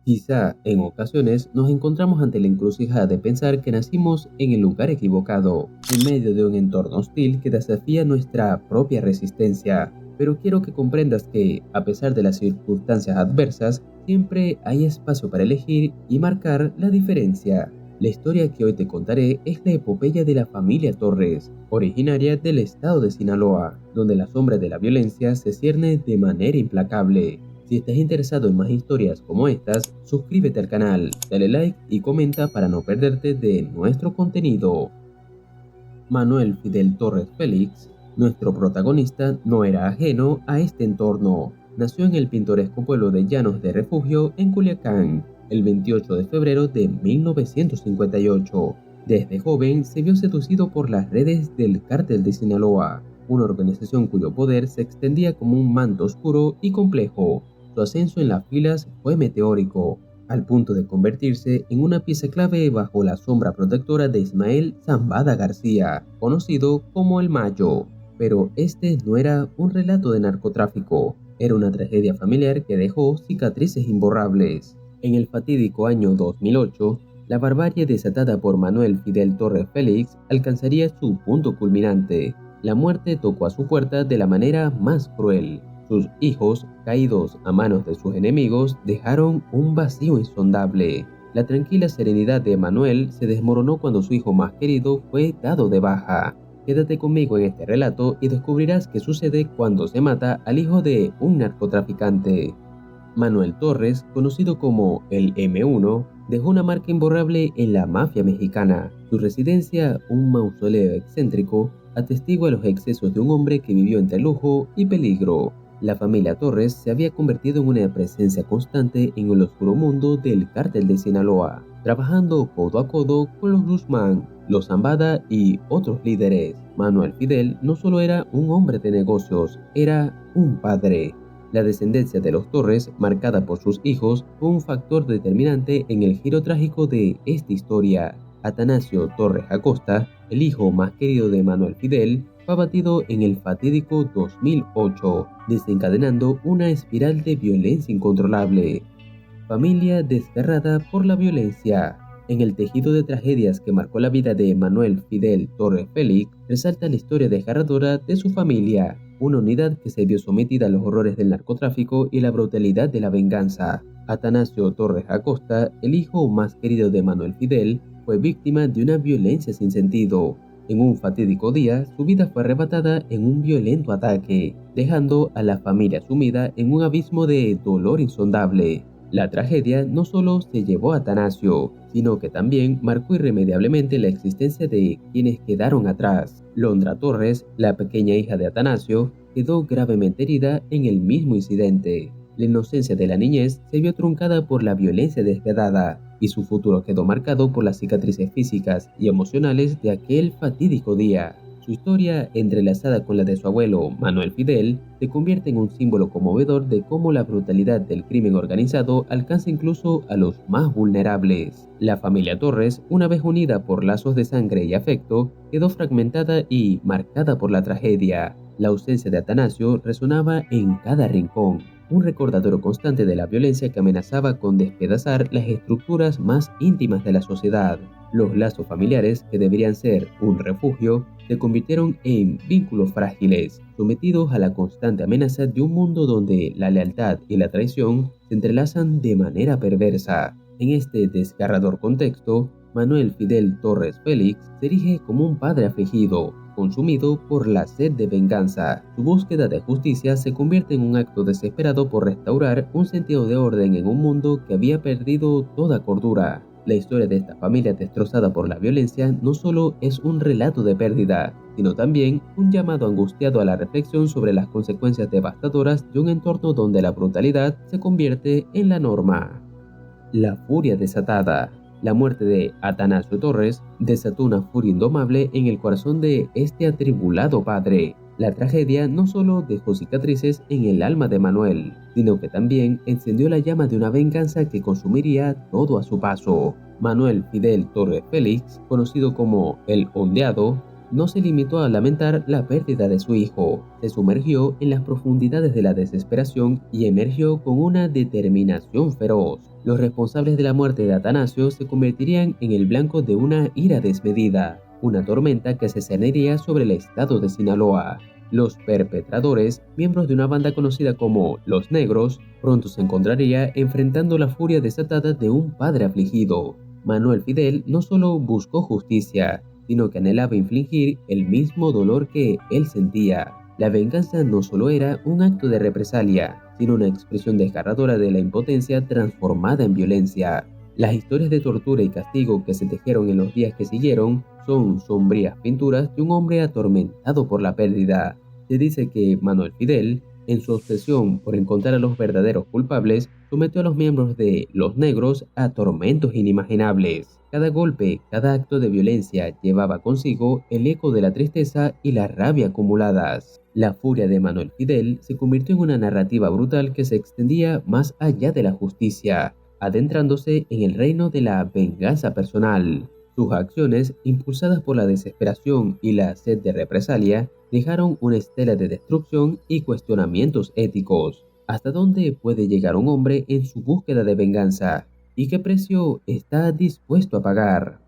Quizá en ocasiones nos encontramos ante la encrucijada de pensar que nacimos en el lugar equivocado, en medio de un entorno hostil que desafía nuestra propia resistencia. Pero quiero que comprendas que, a pesar de las circunstancias adversas, siempre hay espacio para elegir y marcar la diferencia. La historia que hoy te contaré es la epopeya de la familia Torres, originaria del estado de Sinaloa, donde la sombra de la violencia se cierne de manera implacable. Si estás interesado en más historias como estas, suscríbete al canal, dale like y comenta para no perderte de nuestro contenido. Manuel Fidel Torres Félix, nuestro protagonista, no era ajeno a este entorno. Nació en el pintoresco pueblo de Llanos de Refugio, en Culiacán, el 28 de febrero de 1958. Desde joven se vio seducido por las redes del Cártel de Sinaloa, una organización cuyo poder se extendía como un manto oscuro y complejo. Su ascenso en las filas fue meteórico, al punto de convertirse en una pieza clave bajo la sombra protectora de Ismael Zambada García, conocido como El Mayo. Pero este no era un relato de narcotráfico, era una tragedia familiar que dejó cicatrices imborrables. En el fatídico año 2008, la barbarie desatada por Manuel Fidel Torres Félix alcanzaría su punto culminante. La muerte tocó a su puerta de la manera más cruel. Sus hijos, caídos a manos de sus enemigos, dejaron un vacío insondable. La tranquila serenidad de Manuel se desmoronó cuando su hijo más querido fue dado de baja. Quédate conmigo en este relato y descubrirás qué sucede cuando se mata al hijo de un narcotraficante. Manuel Torres, conocido como el M1, dejó una marca imborrable en la mafia mexicana. Su residencia, un mausoleo excéntrico, atestigua los excesos de un hombre que vivió entre lujo y peligro. La familia Torres se había convertido en una presencia constante en el oscuro mundo del Cártel de Sinaloa, trabajando codo a codo con los Guzmán, los Zambada y otros líderes. Manuel Fidel no solo era un hombre de negocios, era un padre. La descendencia de los Torres, marcada por sus hijos, fue un factor determinante en el giro trágico de esta historia. Atanasio Torres Acosta, el hijo más querido de Manuel Fidel, fue abatido en el fatídico 2008, desencadenando una espiral de violencia incontrolable. Familia desgarrada por la violencia. En el tejido de tragedias que marcó la vida de Manuel Fidel Torres Félix, resalta la historia desgarradora de su familia, una unidad que se vio sometida a los horrores del narcotráfico y la brutalidad de la venganza. Atanasio Torres Acosta, el hijo más querido de Manuel Fidel, fue víctima de una violencia sin sentido. En un fatídico día, su vida fue arrebatada en un violento ataque, dejando a la familia sumida en un abismo de dolor insondable. La tragedia no solo se llevó a Atanasio, sino que también marcó irremediablemente la existencia de quienes quedaron atrás. Londra Torres, la pequeña hija de Atanasio, quedó gravemente herida en el mismo incidente. La inocencia de la niñez se vio truncada por la violencia despiadada, y su futuro quedó marcado por las cicatrices físicas y emocionales de aquel fatídico día. Su historia, entrelazada con la de su abuelo, Manuel Fidel, se convierte en un símbolo conmovedor de cómo la brutalidad del crimen organizado alcanza incluso a los más vulnerables. La familia Torres, una vez unida por lazos de sangre y afecto, quedó fragmentada y marcada por la tragedia. La ausencia de Atanasio resonaba en cada rincón, un recordatorio constante de la violencia que amenazaba con despedazar las estructuras más íntimas de la sociedad. Los lazos familiares, que deberían ser un refugio, se convirtieron en vínculos frágiles, sometidos a la constante amenaza de un mundo donde la lealtad y la traición se entrelazan de manera perversa. En este desgarrador contexto, Manuel Fidel Torres Félix se erige como un padre afligido, consumido por la sed de venganza. Su búsqueda de justicia se convierte en un acto desesperado por restaurar un sentido de orden en un mundo que había perdido toda cordura. La historia de esta familia destrozada por la violencia no solo es un relato de pérdida, sino también un llamado angustiado a la reflexión sobre las consecuencias devastadoras de un entorno donde la brutalidad se convierte en la norma. La furia desatada. La muerte de Atanasio Torres desató una furia indomable en el corazón de este atribulado padre. La tragedia no solo dejó cicatrices en el alma de Manuel, sino que también encendió la llama de una venganza que consumiría todo a su paso. Manuel Fidel Torres Félix, conocido como el Ondeado, no se limitó a lamentar la pérdida de su hijo, se sumergió en las profundidades de la desesperación y emergió con una determinación feroz. Los responsables de la muerte de Atanasio se convertirían en el blanco de una ira desmedida, una tormenta que se cerniría sobre el estado de Sinaloa. Los perpetradores, miembros de una banda conocida como Los Negros, pronto se encontraría enfrentando la furia desatada de un padre afligido. Manuel Fidel no solo buscó justicia, sino que anhelaba infligir el mismo dolor que él sentía. La venganza no solo era un acto de represalia, sino una expresión desgarradora de la impotencia transformada en violencia. Las historias de tortura y castigo que se tejieron en los días que siguieron son sombrías pinturas de un hombre atormentado por la pérdida. Se dice que Manuel Fidel, en su obsesión por encontrar a los verdaderos culpables, sometió a los miembros de Los Negros a tormentos inimaginables. Cada golpe, cada acto de violencia llevaba consigo el eco de la tristeza y la rabia acumuladas. La furia de Manuel Fidel se convirtió en una narrativa brutal que se extendía más allá de la justicia, adentrándose en el reino de la venganza personal. Sus acciones, impulsadas por la desesperación y la sed de represalia, dejaron una estela de destrucción y cuestionamientos éticos. ¿Hasta dónde puede llegar un hombre en su búsqueda de venganza? ¿Y qué precio está dispuesto a pagar?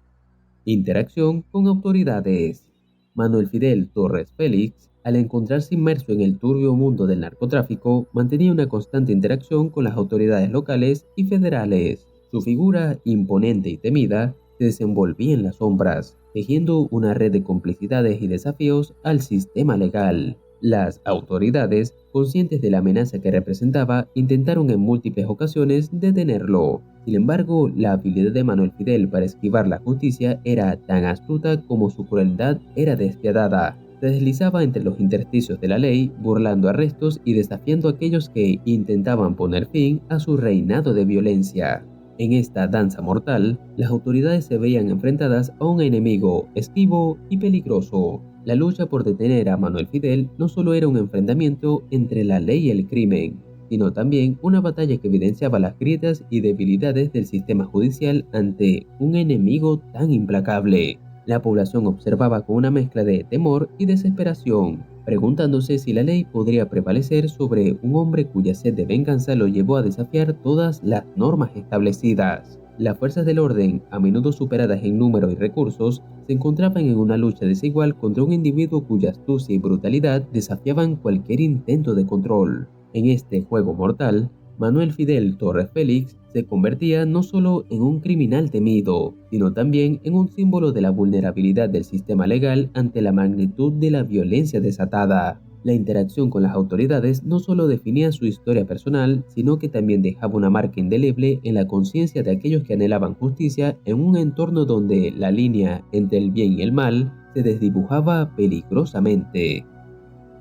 Interacción con autoridades. Manuel Fidel Torres Félix, al encontrarse inmerso en el turbio mundo del narcotráfico, mantenía una constante interacción con las autoridades locales y federales. Su figura, imponente y temida, se desenvolvía en las sombras, tejiendo una red de complicidades y desafíos al sistema legal. Las autoridades, conscientes de la amenaza que representaba, intentaron en múltiples ocasiones detenerlo. Sin embargo, la habilidad de Manuel Fidel para esquivar la justicia era tan astuta como su crueldad era despiadada. Se deslizaba entre los intersticios de la ley, burlando arrestos y desafiando a aquellos que intentaban poner fin a su reinado de violencia. En esta danza mortal, las autoridades se veían enfrentadas a un enemigo esquivo y peligroso. La lucha por detener a Manuel Fidel no solo era un enfrentamiento entre la ley y el crimen, sino también una batalla que evidenciaba las grietas y debilidades del sistema judicial ante un enemigo tan implacable. La población observaba con una mezcla de temor y desesperación, preguntándose si la ley podría prevalecer sobre un hombre cuya sed de venganza lo llevó a desafiar todas las normas establecidas. Las fuerzas del orden, a menudo superadas en número y recursos, se encontraban en una lucha desigual contra un individuo cuya astucia y brutalidad desafiaban cualquier intento de control. En este juego mortal, Manuel Fidel Torres Félix se convertía no solo en un criminal temido, sino también en un símbolo de la vulnerabilidad del sistema legal ante la magnitud de la violencia desatada. La interacción con las autoridades no solo definía su historia personal, sino que también dejaba una marca indeleble en la conciencia de aquellos que anhelaban justicia en un entorno donde la línea entre el bien y el mal se desdibujaba peligrosamente.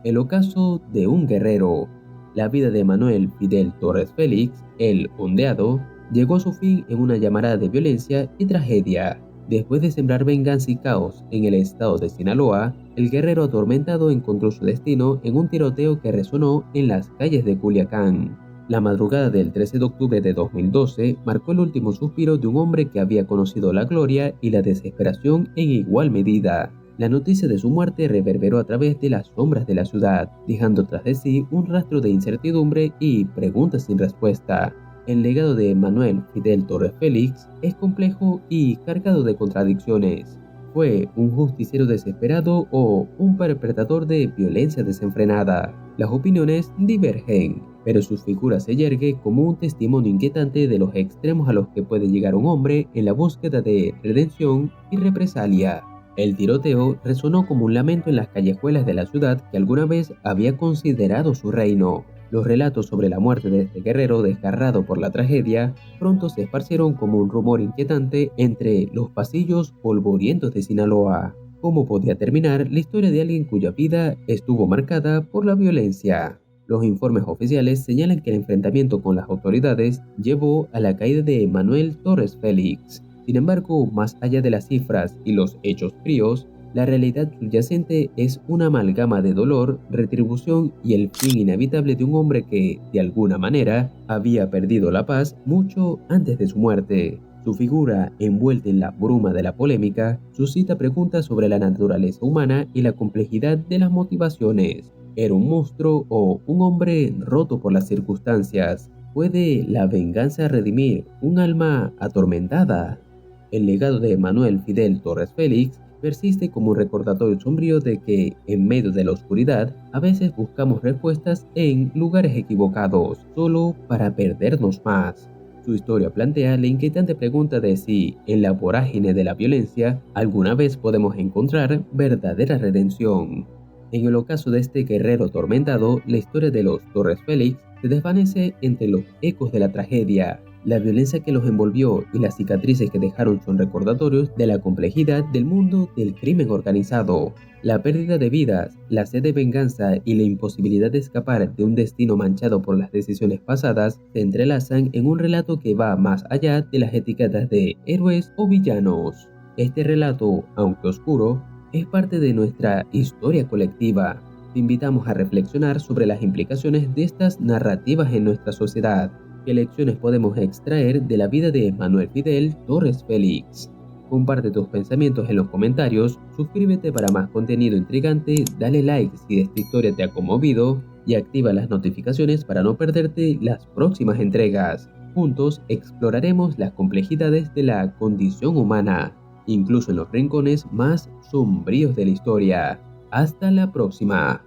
El ocaso de un guerrero. La vida de Manuel Fidel Torres Félix, el Ondeado, llegó a su fin en una llamarada de violencia y tragedia. Después de sembrar venganza y caos en el estado de Sinaloa, el guerrero atormentado encontró su destino en un tiroteo que resonó en las calles de Culiacán. La madrugada del 13 de octubre de 2012 marcó el último suspiro de un hombre que había conocido la gloria y la desesperación en igual medida. La noticia de su muerte reverberó a través de las sombras de la ciudad, dejando tras de sí un rastro de incertidumbre y preguntas sin respuesta. El legado de Manuel Fidel Torres Félix es complejo y cargado de contradicciones. ¿Fue un justiciero desesperado o un perpetrador de violencia desenfrenada? Las opiniones divergen, pero su figura se yergue como un testimonio inquietante de los extremos a los que puede llegar un hombre en la búsqueda de redención y represalia. El tiroteo resonó como un lamento en las callejuelas de la ciudad que alguna vez había considerado su reino. Los relatos sobre la muerte de este guerrero desgarrado por la tragedia pronto se esparcieron como un rumor inquietante entre los pasillos polvorientos de Sinaloa. ¿Cómo podía terminar la historia de alguien cuya vida estuvo marcada por la violencia? Los informes oficiales señalan que el enfrentamiento con las autoridades llevó a la caída de Manuel Torres Félix. Sin embargo, más allá de las cifras y los hechos fríos, la realidad subyacente es una amalgama de dolor, retribución y el fin inevitable de un hombre que, de alguna manera, había perdido la paz mucho antes de su muerte. Su figura, envuelta en la bruma de la polémica, suscita preguntas sobre la naturaleza humana y la complejidad de las motivaciones. ¿Era un monstruo o un hombre roto por las circunstancias? ¿Puede la venganza redimir un alma atormentada? El legado de Manuel Fidel Torres Félix persiste como un recordatorio sombrío de que, en medio de la oscuridad, a veces buscamos respuestas en lugares equivocados, solo para perdernos más. Su historia plantea la inquietante pregunta de si, en la vorágine de la violencia, alguna vez podemos encontrar verdadera redención. En el ocaso de este guerrero atormentado, la historia de los Torres Félix se desvanece entre los ecos de la tragedia. La violencia que los envolvió y las cicatrices que dejaron son recordatorios de la complejidad del mundo del crimen organizado. La pérdida de vidas, la sed de venganza y la imposibilidad de escapar de un destino manchado por las decisiones pasadas se entrelazan en un relato que va más allá de las etiquetas de héroes o villanos. Este relato, aunque oscuro, es parte de nuestra historia colectiva. Te invitamos a reflexionar sobre las implicaciones de estas narrativas en nuestra sociedad. ¿Qué lecciones podemos extraer de la vida de Manuel Fidel Torres Félix? Comparte tus pensamientos en los comentarios, suscríbete para más contenido intrigante, dale like si esta historia te ha conmovido y activa las notificaciones para no perderte las próximas entregas. Juntos exploraremos las complejidades de la condición humana, incluso en los rincones más sombríos de la historia. Hasta la próxima.